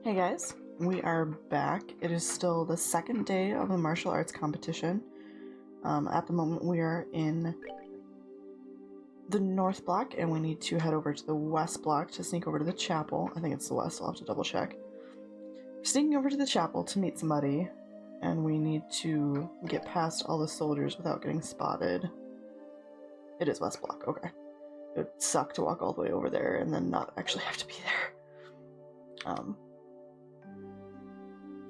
Hey guys, we are back. It is still the second day of the martial arts competition. At the moment we are in the north block and we need to head over to the west block to sneak over to the chapel. I think it's the west, I'll have to double check. We're sneaking over to the chapel to meet somebody and we need to get past all the soldiers without getting spotted. It is west block, okay. It would suck to walk all the way over there and then not actually have to be there.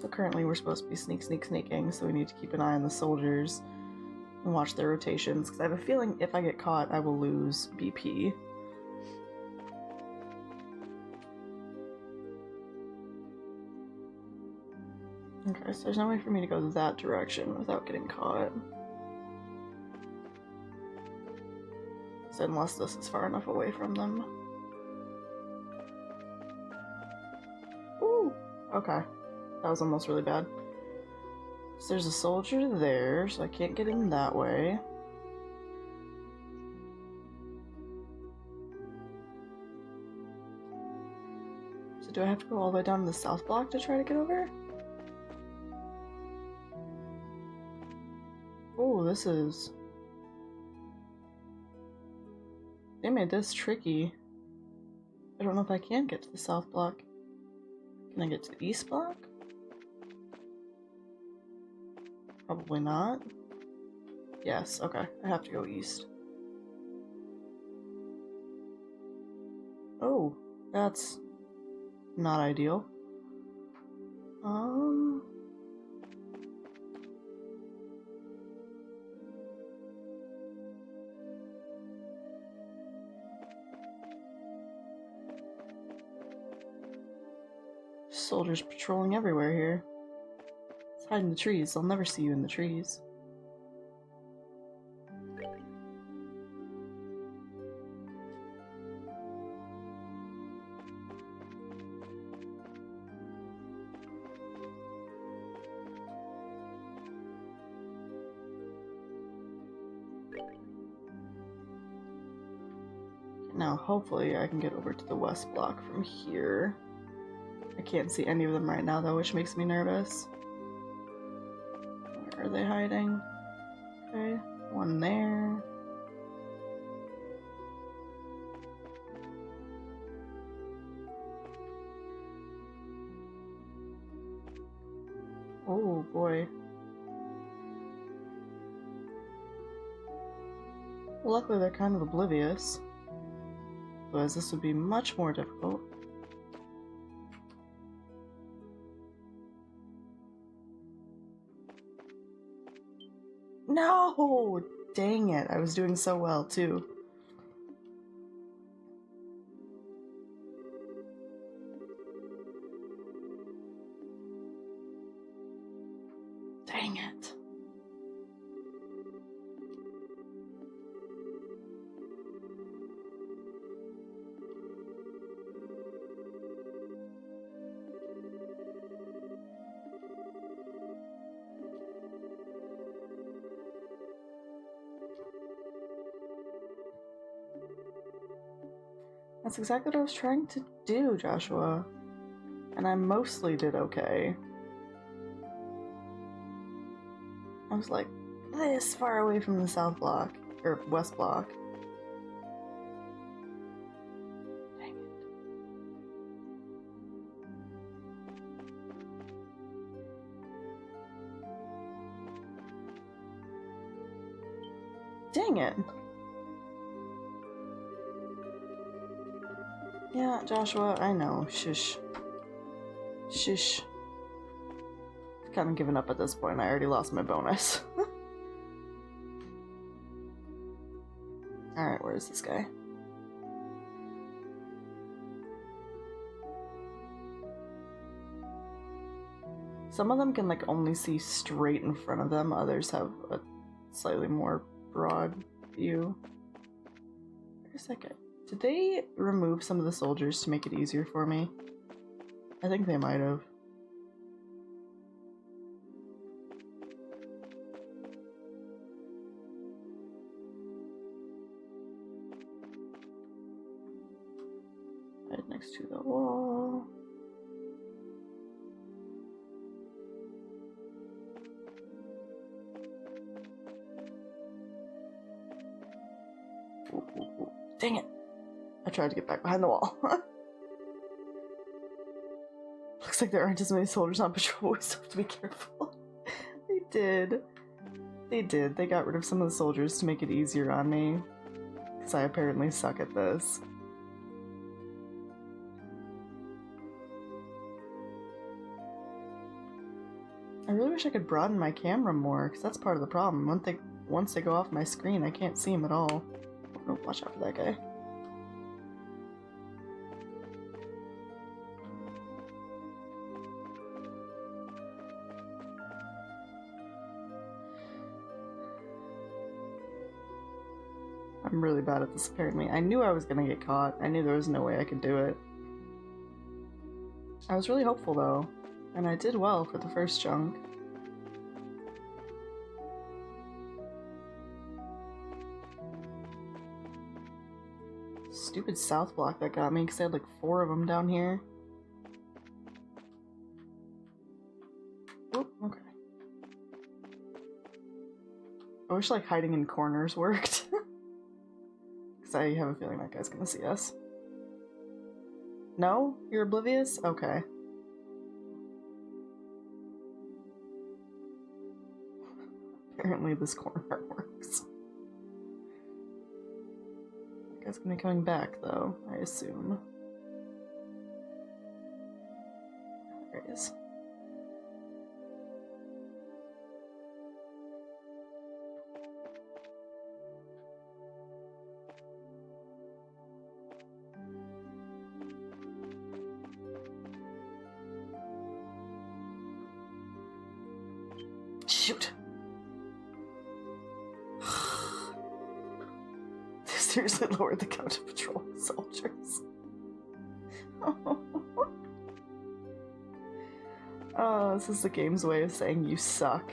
So currently we're supposed to be sneaking, so we need to keep an eye on the soldiers and watch their rotations, because I have a feeling if I get caught, I will lose BP. Okay, so there's no way for me to go that direction without getting caught. So unless this is far enough away from them. Ooh! Okay. That was almost really bad. So there's a soldier there, so I can't get in that way. So do I have to go all the way down to the south block to try to get over? Oh, this is... They made this tricky. I don't know if I can get to the south block. Can I get to the east block? Probably not. Yes, okay. I have to go east. Oh, that's not ideal. Soldiers patrolling everywhere here. Let's hide in the trees. They'll never see you in the trees. Now, hopefully I can get over to the west block from here. I can't see any of them right now, though, which makes me nervous. Where are they hiding? Okay, one there. Oh, boy. Well, luckily they're kind of oblivious. Otherwise this would be much more difficult. No! Dang it, I was doing so well too. Dang it. That's exactly what I was trying to do, Joshua. And I mostly did okay. I was like this far away from the south block, or west block. Dang it. Dang it. Yeah, Joshua, I know. Shush. Shush. I've kind of given up at this point. I already lost my bonus. Alright, where is this guy? Some of them can like only see straight in front of them, others have a slightly more broad view. Where's that guy? Did they remove some of the soldiers to make it easier for me? I think they might have. Right next to the wall. ooh. Dang it! I tried to get back behind the wall. Looks like there aren't as many soldiers on patrol. We still have to be careful. They did. They did. They got rid of some of the soldiers to make it easier on me. Because I apparently suck at this. I really wish I could broaden my camera more, because that's part of the problem. Once they go off my screen, I can't see them at all. Oh, watch out for that guy. I'm really bad at this, apparently. I knew I was gonna get caught. I knew there was no way I could do it. I was really hopeful, though. And I did well for the first chunk. Stupid south block that got me, because I had like 4 of them down here. Oh, okay. I wish like hiding in corners worked. Because I have a feeling that guy's gonna see us. No? You're oblivious? Okay. Apparently this corner works. That guy's gonna be coming back, though, I assume. There he is. Shoot! They seriously lowered the count of patrol soldiers. Oh, this is the game's way of saying you suck.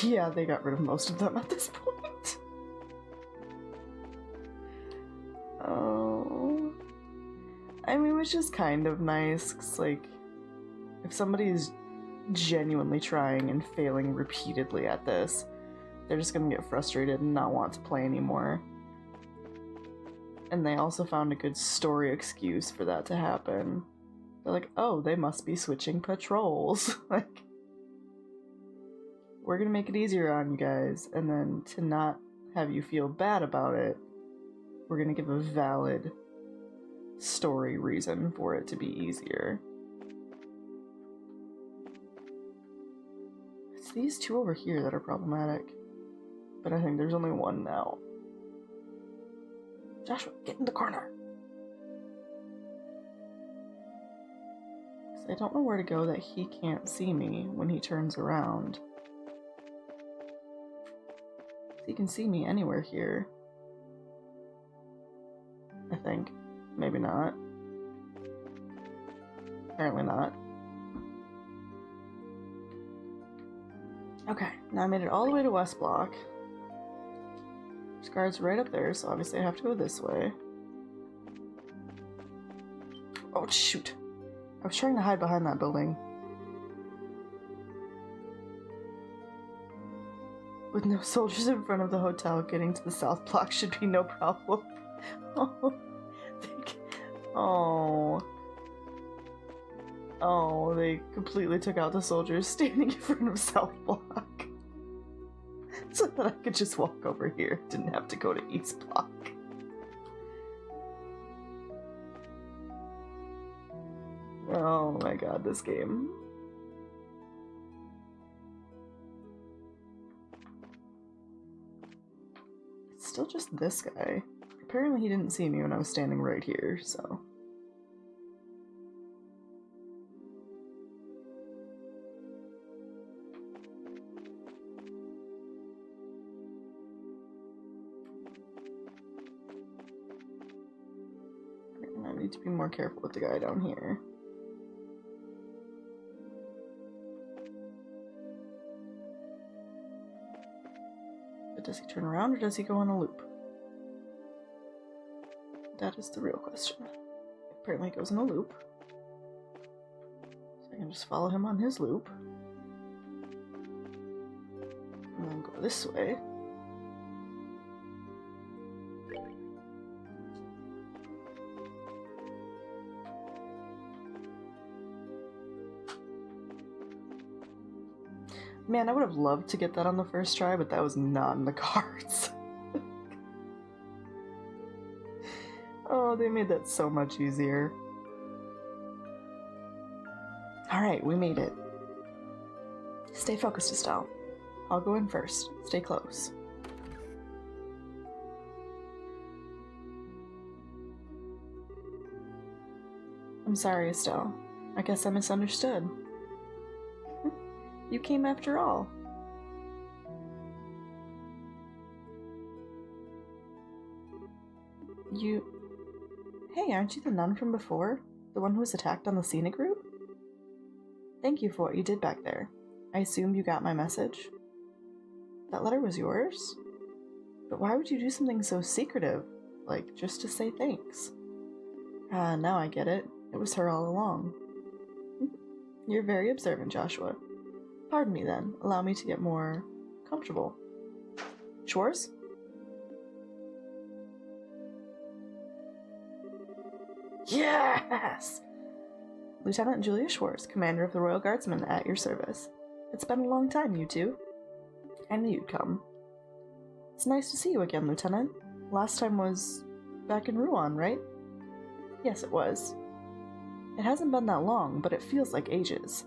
Yeah, they got rid of most of them at this point. Oh. I mean, which is kind of nice, 'cause, like, if somebody's genuinely trying and failing repeatedly at this, they're just gonna get frustrated and not want to play anymore. And they also found a good story excuse for that to happen. They're like, oh, they must be switching patrols. Like, we're gonna make it easier on you guys, and then to not have you feel bad about it, we're gonna give a valid story reason for it to be easier. It's these 2 over here that are problematic, but I think there's only 1 now. Joshua, get in the corner! I don't know where to go that he can't see me when he turns around. He can see me anywhere here. I think. Maybe not. Apparently not. Okay, now I made it all the way to West Block. There's guards right up there, so obviously I have to go this way. Oh, shoot. I was trying to hide behind that building. With no soldiers in front of the hotel, getting to the South Block should be no problem. Oh, they completely took out the soldiers standing in front of South Block. So that I could just walk over here. Didn't have to go to East Block. Oh my god, this game. It's still just this guy. Apparently he didn't see me when I was standing right here, so... I need to be more careful with the guy down here. But does he turn around or does he go on a loop? That is the real question. Apparently it goes in a loop. So I can just follow him on his loop. go this way. Man, I would have loved to get that on the first try, but that was not in the cards. Oh, they made that so much easier. Alright, we made it. Stay focused, Estelle. I'll go in first. Stay close. I'm sorry, Estelle. I guess I misunderstood. You came after all. Hey, aren't you the nun from before? The one who was attacked on the scenic route? Thank you for what you did back there. I assumed you got my message. That letter was yours? But why would you do something so secretive? Like, just to say thanks? Ah, now I get it. It was her all along. You're very observant, Joshua. Pardon me then. Allow me to get more comfortable. Schwartz? Yes! Lieutenant Julia Schwartz, Commander of the Royal Guardsmen, at your service. It's been a long time, you two. I knew you'd come. It's nice to see you again, Lieutenant. Last time was back in Rouen, right? Yes, it was. It hasn't been that long, but it feels like ages.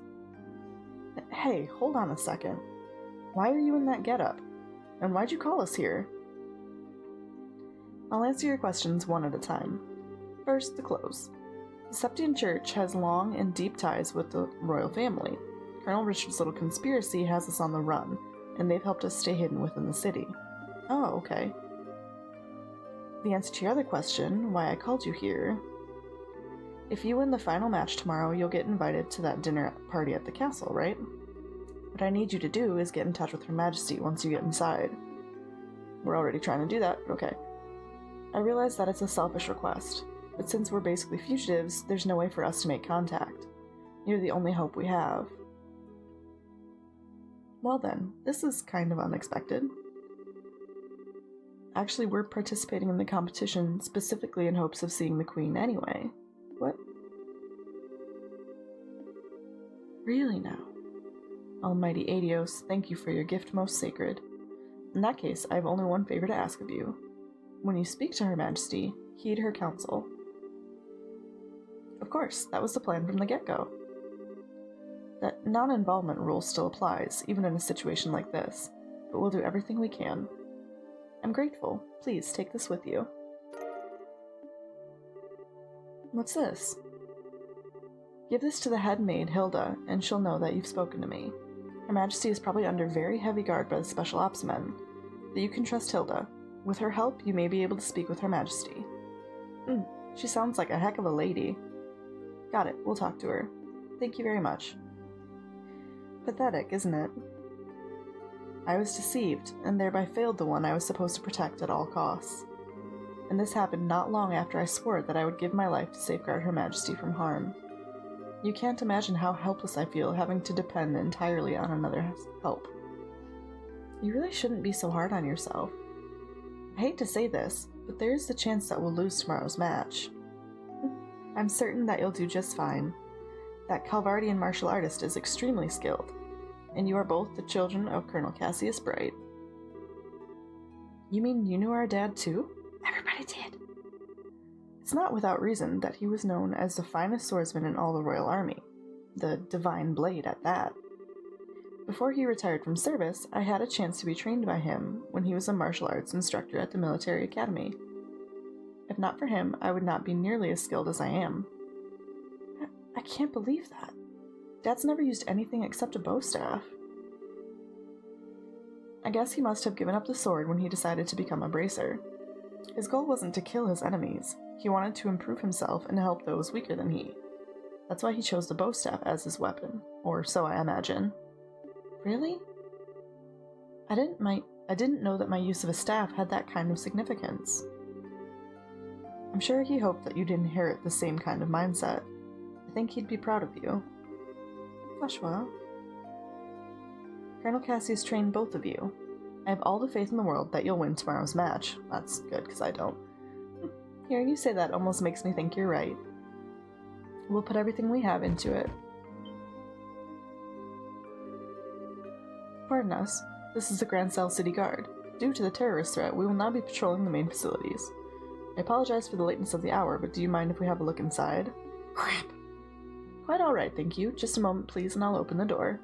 Hey, hold on a second. Why are you in that getup? And why'd you call us here? I'll answer your questions one at a time. First, the clothes. The Septian Church has long and deep ties with the royal family. Colonel Richard's little conspiracy has us on the run, and they've helped us stay hidden within the city. Oh, okay. The answer to your other question, why I called you here. If you win the final match tomorrow, you'll get invited to that dinner party at the castle, right? What I need you to do is get in touch with Her Majesty once you get inside. We're already trying to do that, okay. I realize that it's a selfish request, but since we're basically fugitives, there's no way for us to make contact. You're the only hope we have. Well then, this is kind of unexpected. Actually, we're participating in the competition specifically in hopes of seeing the Queen anyway. What? Really now? Almighty Adios, thank you for your gift most sacred. In that case, I have only one favor to ask of you. When you speak to Her Majesty, heed her counsel. Of course, that was the plan from the get-go. That non-involvement rule still applies, even in a situation like this, but we'll do everything we can. I'm grateful. Please take this with you. What's this? Give this to the head maid, Hilda, and she'll know that you've spoken to me. Her Majesty is probably under very heavy guard by the Special Ops men, but you can trust Hilda. With her help, you may be able to speak with Her Majesty. She sounds like a heck of a lady. Got it, we'll talk to her. Thank you very much. Pathetic, isn't it? I was deceived, and thereby failed the one I was supposed to protect at all costs. And this happened not long after I swore that I would give my life to safeguard Her Majesty from harm. You can't imagine how helpless I feel having to depend entirely on another's help. You really shouldn't be so hard on yourself. I hate to say this, but there is the chance that we'll lose tomorrow's match. I'm certain that you'll do just fine. That Calvardian martial artist is extremely skilled, and you are both the children of Colonel Cassius Bright. You mean you knew our dad too? Everybody did. It's not without reason that he was known as the finest swordsman in all the Royal Army, the Divine Blade at that. Before he retired from service, I had a chance to be trained by him when he was a martial arts instructor at the military academy. If not for him, I would not be nearly as skilled as I am. I can't believe that. Dad's never used anything except a bow staff. I guess he must have given up the sword when he decided to become a bracer. His goal wasn't to kill his enemies. He wanted to improve himself and help those weaker than he. That's why he chose the bow staff as his weapon, or so I imagine. Really? I didn't know that my use of a staff had that kind of significance. I'm sure he hoped that you'd inherit the same kind of mindset. I think he'd be proud of you. Joshua. Colonel Cassius trained both of you. I have all the faith in the world that you'll win tomorrow's match. That's good, because I don't. Hearing you say that almost makes me think you're right. We'll put everything we have into it. Pardon us. This is the Grand Cell City Guard. Due to the terrorist threat, we will now be patrolling the main facilities. I apologize for the lateness of the hour, but do you mind if we have a look inside? Crap! Quite alright, thank you. Just a moment, please, and I'll open the door.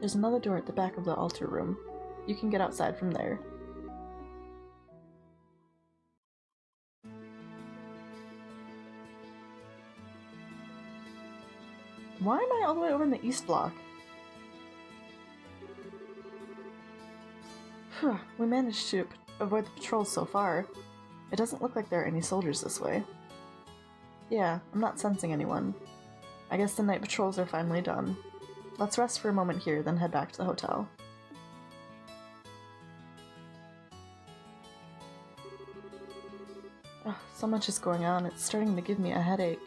There's another door at the back of the altar room. You can get outside from there. Why am I all the way over in the east block? We managed to avoid the patrols so far. It doesn't look like there are any soldiers this way. Yeah, I'm not sensing anyone. I guess the night patrols are finally done. Let's rest for a moment here, then head back to the hotel. Ugh, so much is going on, it's starting to give me a headache.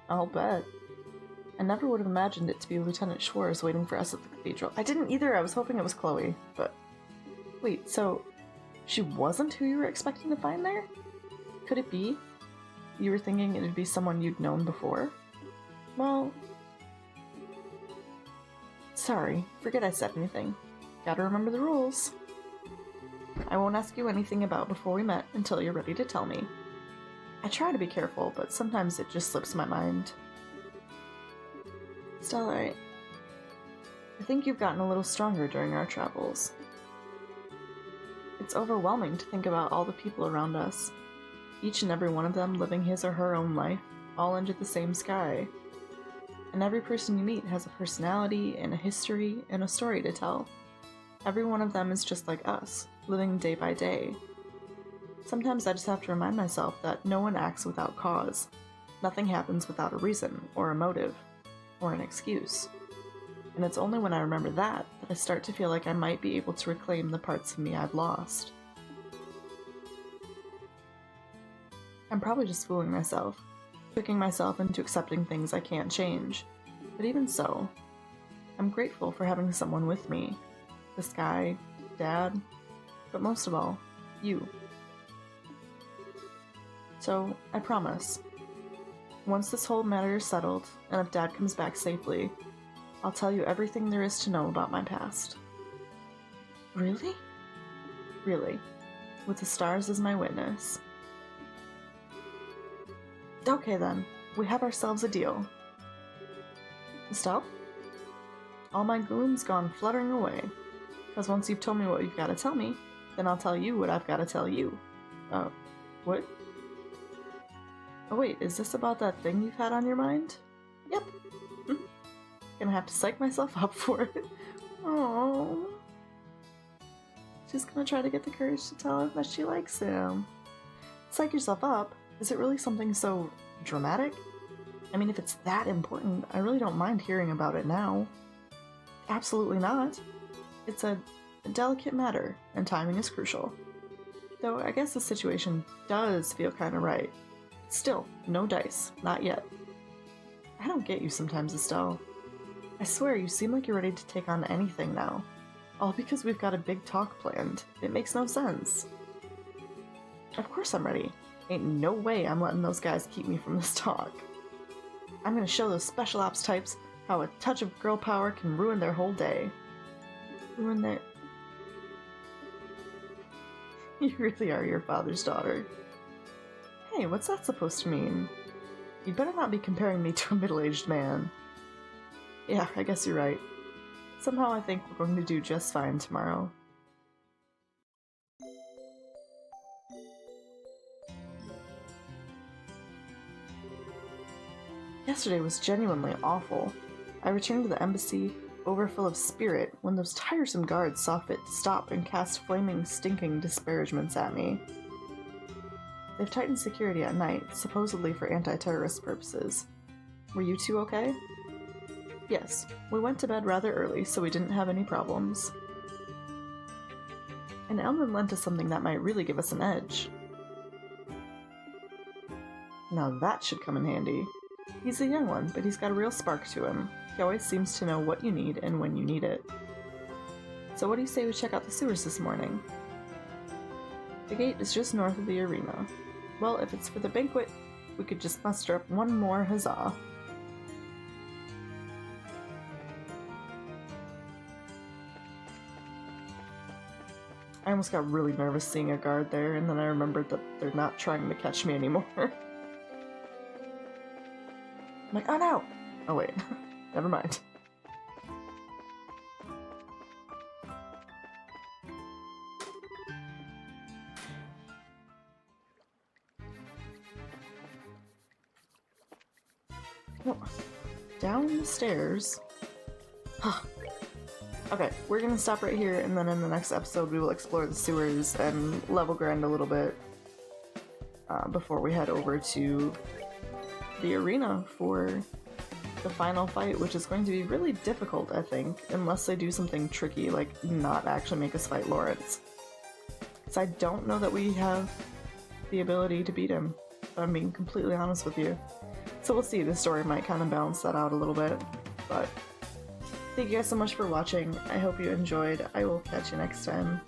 I'll bet. I never would have imagined it to be Lieutenant Schwartz waiting for us at the cathedral. I didn't either, I was hoping it was Chloe, but... Wait, so... she wasn't who you were expecting to find there? Could it be? You were thinking it'd be someone you'd known before? Well... sorry, forget I said anything. Gotta remember the rules. I won't ask you anything about before we met until you're ready to tell me. I try to be careful, but sometimes it just slips my mind. Starlight, I think you've gotten a little stronger during our travels. It's overwhelming to think about all the people around us, each and every one of them living his or her own life, all under the same sky. And every person you meet has a personality and a history and a story to tell. Every one of them is just like us, living day by day. Sometimes I just have to remind myself that no one acts without cause. Nothing happens without a reason, or a motive, or an excuse. And it's only when I remember that I start to feel like I might be able to reclaim the parts of me I've lost. I'm probably just fooling myself, tricking myself into accepting things I can't change. But even so, I'm grateful for having someone with me. The sky, Dad, but most of all, you. So, I promise, once this whole matter is settled, and if Dad comes back safely, I'll tell you everything there is to know about my past. Really? Really. With the stars as my witness. Okay then, we have ourselves a deal. Estelle? All my gloom's gone fluttering away, because once you've told me what you've got to tell me, then I'll tell you what I've got to tell you. What? Oh wait, is this about that thing you've had on your mind? Yep. Gonna have to psych myself up for it. Oh. She's gonna try to get the courage to tell him that she likes him. Psych yourself up? Is it really something so dramatic? I mean, if it's that important, I really don't mind hearing about it now. Absolutely not. It's a delicate matter, and timing is crucial. Though I guess the situation does feel kinda right. Still, no dice. Not yet. I don't get you sometimes, Estelle. I swear, you seem like you're ready to take on anything now. All because we've got a big talk planned. It makes no sense. Of course I'm ready. Ain't no way I'm letting those guys keep me from this talk. I'm gonna show those special ops types how a touch of girl power can ruin their whole day. Ruin their... You really are your father's daughter. Hey, what's that supposed to mean? You'd better not be comparing me to a middle-aged man. Yeah, I guess you're right. Somehow I think we're going to do just fine tomorrow. Yesterday was genuinely awful. I returned to the embassy, overfull of spirit, when those tiresome guards saw fit to stop and cast flaming, stinking disparagements at me. They've tightened security at night, supposedly for anti-terrorist purposes. Were you two okay? Yes, we went to bed rather early, so we didn't have any problems. And Elman lent us something that might really give us an edge. Now that should come in handy. He's a young one, but he's got a real spark to him. He always seems to know what you need and when you need it. So what do you say we check out the sewers this morning? The gate is just north of the arena. Well, if it's for the banquet, we could just muster up one more huzzah. I almost got really nervous seeing a guard there, and then I remembered that they're not trying to catch me anymore. I'm like, oh no! Oh wait, never mind. Oh, down the stairs. Okay, we're gonna stop right here, and then in the next episode we will explore the sewers and level grind a little bit before we head over to the arena for the final fight, which is going to be really difficult, I think, unless they do something tricky, like not actually make us fight Lawrence. So I don't know that we have the ability to beat him, if I'm being completely honest with you. So we'll see, the story might kind of balance that out a little bit, but thank you guys so much for watching. I hope you enjoyed. I will catch you next time.